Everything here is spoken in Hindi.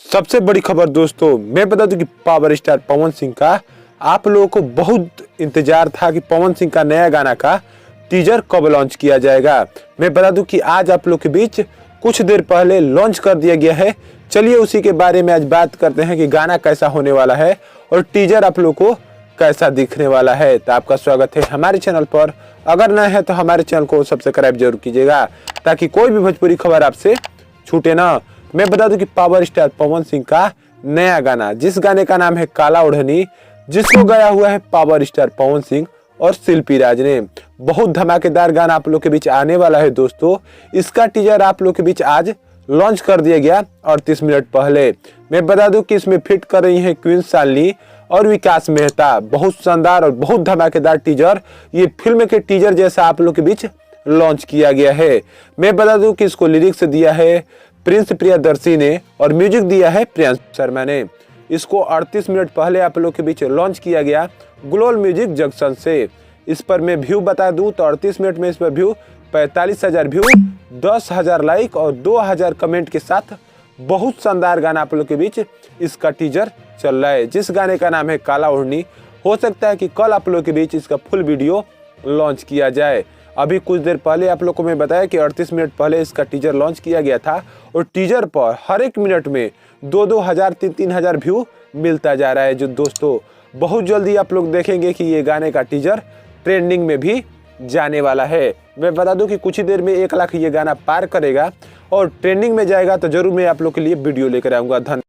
सबसे बड़ी खबर दोस्तों, मैं बता दूं कि पावर स्टार पवन सिंह का आप लोगों को बहुत इंतजार था कि पवन सिंह का नया गाना का टीजर कब लॉन्च किया जाएगा। मैं बता दूं कि आज आप लोग के बीच कुछ देर पहले लॉन्च कर दिया गया है। चलिए उसी के बारे में आज बात करते हैं कि गाना कैसा होने वाला है और टीजर आप लोग को कैसा दिखने वाला है। तो आपका स्वागत है हमारे चैनल पर। अगर नया है तो हमारे चैनल को सब्सक्राइब जरूर कीजिएगा ताकि कोई भी भोजपुरी खबर आपसे छूटे ना। मैं बता दूं कि पावर स्टार पवन सिंह का नया गाना, जिस गाने का नाम है काला ओढ़नी, जिसको गाया हुआ है पावर स्टार पवन सिंह और शिल्पी राज ने, बहुत धमाकेदार गाना आप लोग के बीच आने वाला है दोस्तों। इसका टीजर आप लोग के बीच आज लॉन्च कर दिया गया 38 मिनट पहले। मैं बता दूं कि इसमें फिट कर रही है क्वीन शालिनी और विकास मेहता। बहुत शानदार और बहुत धमाकेदार टीजर, ये फिल्म के टीजर जैसा आप लोग के बीच लॉन्च किया गया है। मैं बता दूं कि इसको लिरिक्स दिया है प्रिंस प्रियदर्शी ने और म्यूजिक दिया है प्रियांश शर्मा ने। इसको 38 मिनट पहले आप लोग के बीच लॉन्च किया गया ग्लोबल म्यूजिक जंक्शन से। इस पर मैं व्यू बता दूं तो 38 मिनट में इस पर व्यू 45,000 व्यू, 10,000 लाइक और 2,000 कमेंट के साथ बहुत शानदार गाना आप लोग के बीच इसका टीजर चल रहा है, जिस गाने का नाम है काला ओढ़नी। हो सकता है कि कल आप लोग के बीच इसका फुल वीडियो लॉन्च किया जाए। अभी कुछ देर पहले आप लोग को मैं बताया कि 38 मिनट पहले इसका टीजर लॉन्च किया गया था और टीजर पर हर एक मिनट में 2,000 3,000 व्यू मिलता जा रहा है। जो दोस्तों बहुत जल्दी आप लोग देखेंगे कि ये गाने का टीजर ट्रेंडिंग में भी जाने वाला है। मैं बता दूं कि कुछ ही देर में 1 लाख ये गाना पार करेगा और ट्रेंडिंग में जाएगा तो जरूर मैं आप लोग के लिए वीडियो लेकर आऊंगा। धन्यवाद।